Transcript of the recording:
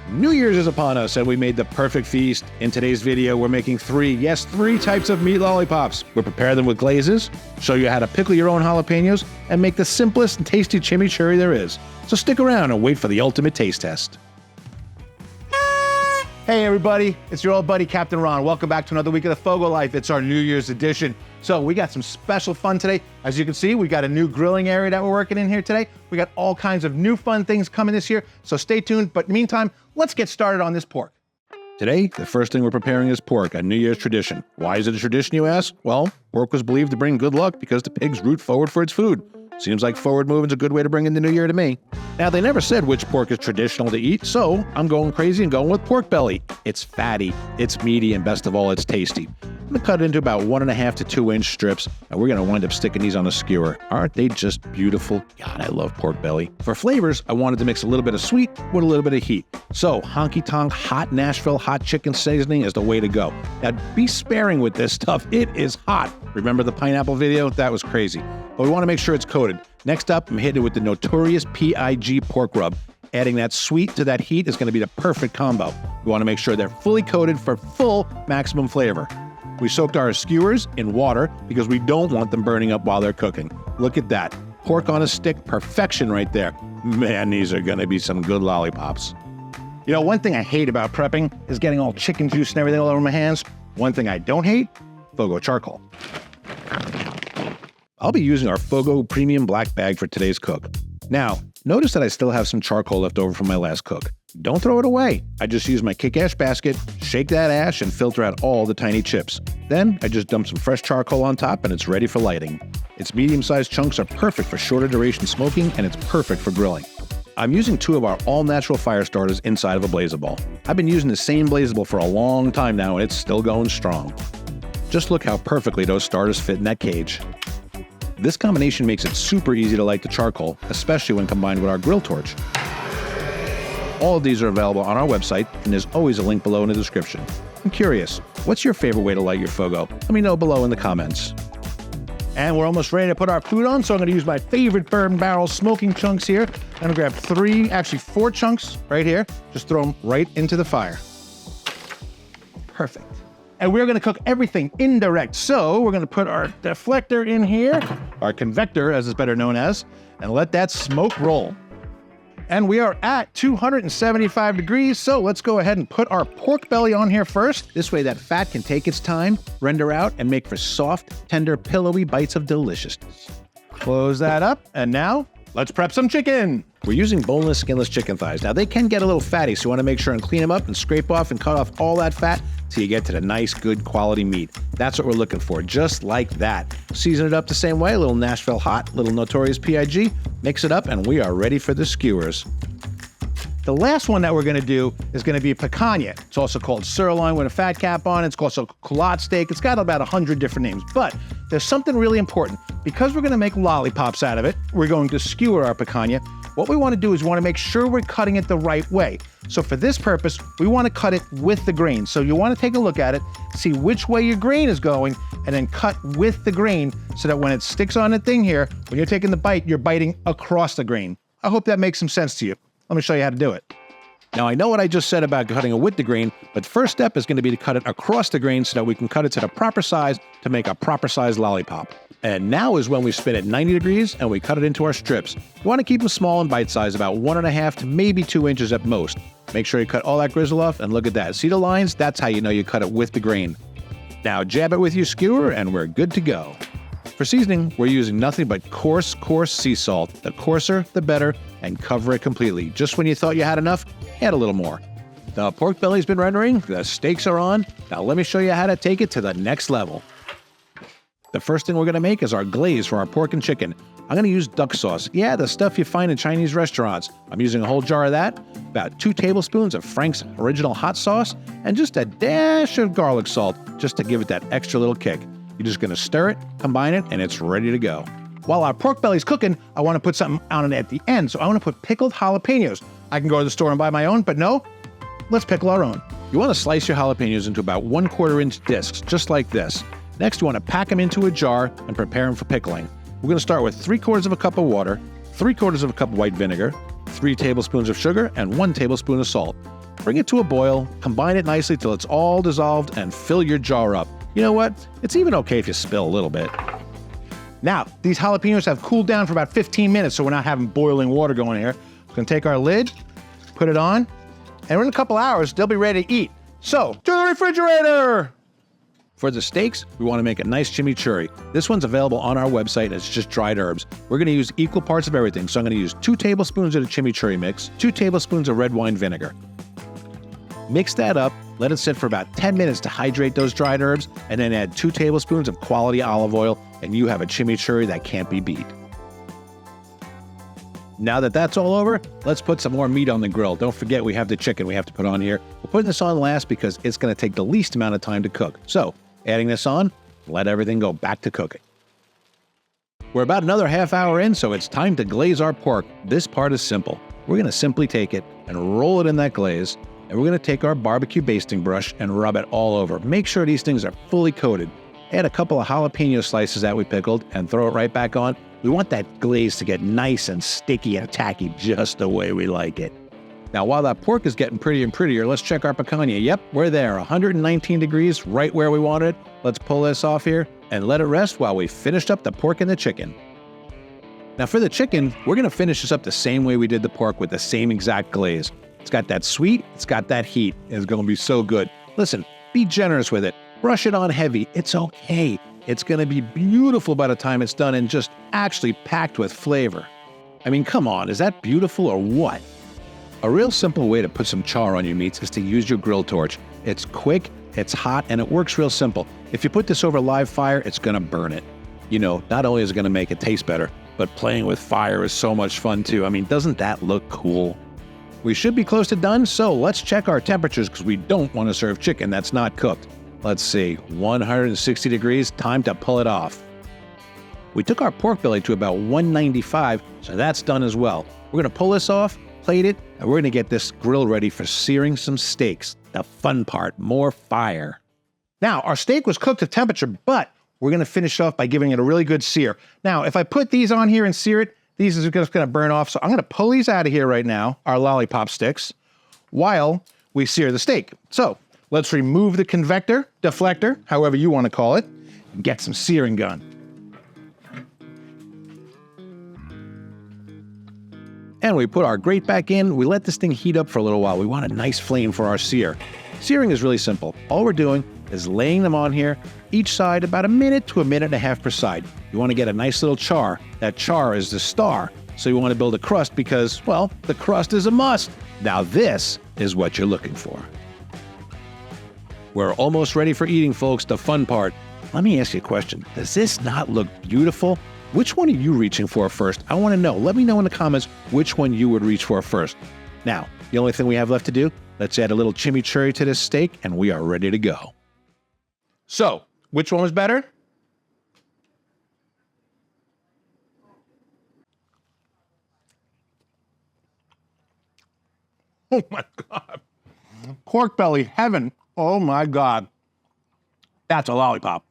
New Year's is upon us and we made the perfect feast. In today's video, we're making three types of meat lollipops. We'll prepare them with glazes, show you how to pickle your own jalapenos, and make the simplest and tasty chimichurri there is. So stick around and wait for the ultimate taste test. Hey everybody, it's your old buddy Captain Ron. Welcome back to another week of the FOGO Life. It's our New Year's edition. So we got some special fun today. As you can see, we got a new grilling area that we're working in here today. We got all kinds of new fun things coming this year, so stay tuned. But meantime, let's get started on this pork. Today, the first thing we're preparing is pork, a New Year's tradition. Why is it a tradition, you ask? Well, pork was believed to bring good luck because the pigs root forward for its food. Seems like forward moving's a good way to bring in the new year to me. Now, they never said which pork is traditional to eat, so I'm going crazy and going with pork belly. It's fatty, it's meaty, and best of all, it's tasty. I'm gonna cut it into about 1.5 to 2 inch strips, and we're gonna wind up sticking these on a skewer. Aren't they just beautiful? God, I love pork belly. For flavors, I wanted to mix a little bit of sweet with a little bit of heat. So, honky-tonk hot Nashville hot chicken seasoning is the way to go. Now, be sparing with this stuff. It is hot. Remember the pineapple video? That was crazy. But we want to make sure it's coated. Next up, I'm hitting it with the notorious PIG pork rub. Adding that sweet to that heat is going to be the perfect combo. We want to make sure they're fully coated for full maximum flavor. We soaked our skewers in water because we don't want them burning up while they're cooking. Look at that. Pork on a stick, perfection right there. Man, these are going to be some good lollipops. You know, one thing I hate about prepping is getting all chicken juice and everything all over my hands. One thing I don't hate, FOGO Charcoal. I'll be using our FOGO Premium Black Bag for today's cook. Now, notice that I still have some charcoal left over from my last cook. Don't throw it away. I just use my kick ash basket, shake that ash, and filter out all the tiny chips. Then, I just dump some fresh charcoal on top and it's ready for lighting. Its medium-sized chunks are perfect for shorter duration smoking and it's perfect for grilling. I'm using 2 of our all-natural fire starters inside of a Blazeball. I've been using the same Blazeball for a long time now and it's still going strong. Just look how perfectly those starters fit in that cage. This combination makes it super easy to light the charcoal, especially when combined with our grill torch. All of these are available on our website, and there's always a link below in the description. I'm curious, what's your favorite way to light your FOGO? Let me know below in the comments. And we're almost ready to put our food on, so I'm going to use my favorite bourbon barrel smoking chunks here. I'm going to grab 4 chunks right here. Just throw them right into the fire. Perfect. And we're going to cook everything indirect. So we're going to put our deflector in here, our convector as it's better known as, and let that smoke roll. And we are at 275 degrees, so let's go ahead and put our pork belly on here first. This way that fat can take its time, render out, and make for soft, tender, pillowy bites of deliciousness. Close that up, and now let's prep some chicken. We're using boneless, skinless chicken thighs. Now they can get a little fatty, so you want to make sure and clean them up and scrape off and cut off all that fat so you get to the nice, good quality meat. That's what we're looking for, just like that. Season it up the same way, a little Nashville hot, little notorious PIG, mix it up, and we are ready for the skewers. The last one that we're going to do is going to be picanha. It's also called sirloin with a fat cap on it. It's also culotte steak. It's got about 100 different names. But there's something really important. Because we're going to make lollipops out of it, we're going to skewer our picanha. What we want to do is we want to make sure we're cutting it the right way. So for this purpose, we want to cut it with the grain. So you want to take a look at it, see which way your grain is going, and then cut with the grain so that when it sticks on the thing here, when you're taking the bite, you're biting across the grain. I hope that makes some sense to you. Let me show you how to do it. Now, I know what I just said about cutting it with the grain, but the first step is going to be to cut it across the grain so that we can cut it to the proper size to make a proper size lollipop. And now is when we spin at 90 degrees and we cut it into our strips. You want to keep them small and bite-sized, about 1.5 to maybe 2 inches at most. Make sure you cut all that grizzle off, and look at that. See the lines? That's how you know you cut it with the grain. Now jab it with your skewer and we're good to go. For seasoning, we're using nothing but coarse sea salt. The coarser, the better, and cover it completely. Just when you thought you had enough, add a little more. The pork belly's been rendering, the steaks are on. Now let me show you how to take it to the next level. The first thing we're going to make is our glaze for our pork and chicken. I'm going to use duck sauce. Yeah, the stuff you find in Chinese restaurants. I'm using a whole jar of that, about 2 tablespoons of Frank's original hot sauce, and just a dash of garlic salt, just to give it that extra little kick. You're just going to stir it, combine it, and it's ready to go. While our pork belly's cooking, I want to put something on it at the end, so I want to put pickled jalapenos. I can go to the store and buy my own, but no, let's pickle our own. You want to slice your jalapenos into about 1/4 inch discs, just like this. Next, you want to pack them into a jar and prepare them for pickling. We're going to start with 3/4 cup of water, 3/4 cup of white vinegar, 3 tablespoons of sugar, and 1 tablespoon of salt. Bring it to a boil, combine it nicely till it's all dissolved, and fill your jar up. You know what? It's even okay if you spill a little bit. Now, these jalapenos have cooled down for about 15 minutes, so we're not having boiling water going here. We're gonna take our lid, put it on, and in a couple hours, they'll be ready to eat. So, to the refrigerator! For the steaks, we want to make a nice chimichurri. This one's available on our website, and it's just dried herbs. We're going to use equal parts of everything, so I'm going to use 2 tablespoons of the chimichurri mix, 2 tablespoons of red wine vinegar. Mix that up, let it sit for about 10 minutes to hydrate those dried herbs, and then add 2 tablespoons of quality olive oil, and you have a chimichurri that can't be beat. Now that that's all over, let's put some more meat on the grill. Don't forget we have the chicken we have to put on here. We're putting this on last because it's going to take the least amount of time to cook. So, adding this on, let everything go back to cooking. We're about another half hour in, so it's time to glaze our pork. This part is simple. We're going to simply take it and roll it in that glaze, and we're going to take our barbecue basting brush and rub it all over. Make sure these things are fully coated. Add a couple of jalapeno slices that we pickled and throw it right back on. We want that glaze to get nice and sticky and tacky just the way we like it. Now, while that pork is getting prettier and prettier, let's check our picanha. Yep, we're there, 119 degrees, right where we want it. Let's pull this off here and let it rest while we finished up the pork and the chicken. Now for the chicken, we're gonna finish this up the same way we did the pork with the same exact glaze. It's got that sweet, it's got that heat. It's gonna be so good. Listen, be generous with it. Brush it on heavy, it's okay. It's gonna be beautiful by the time it's done and just actually packed with flavor. I mean, come on, is that beautiful or what? A real simple way to put some char on your meats is to use your grill torch. It's quick, it's hot, and it works real simple. If you put this over live fire, it's gonna burn it. You know, not only is it gonna make it taste better, but playing with fire is so much fun too. I mean, doesn't that look cool? We should be close to done, so let's check our temperatures because we don't want to serve chicken that's not cooked. Let's see, 160 degrees, time to pull it off. We took our pork belly to about 195, so that's done as well. We're gonna pull this off, plate it, and we're gonna get this grill ready for searing some steaks. The fun part, more fire. Now, our steak was cooked to temperature, but we're gonna finish off by giving it a really good sear. Now, if I put these on here and sear it, these are just gonna burn off, so I'm gonna pull these out of here right now, our lollipop sticks, while we sear the steak. So, let's remove the convector, deflector, however you wanna call it, and get some searing gun. And we put our grate back in, we let this thing heat up for a little while. We want a nice flame for our sear. Searing is really simple. All we're doing is laying them on here, each side about a minute to a minute and a half per side. You want to get a nice little char. That char is the star. So you want to build a crust because, well, the crust is a must. Now this is what you're looking for. We're almost ready for eating, folks, the fun part. Let me ask you a question. Does this not look beautiful? Which one are you reaching for first? I want to know. Let me know in the comments which one you would reach for first. Now, the only thing we have left to do, let's add a little chimichurri to this steak, and we are ready to go. So, which one was better? Oh my God. Pork belly, heaven. Oh my God. That's a lollipop.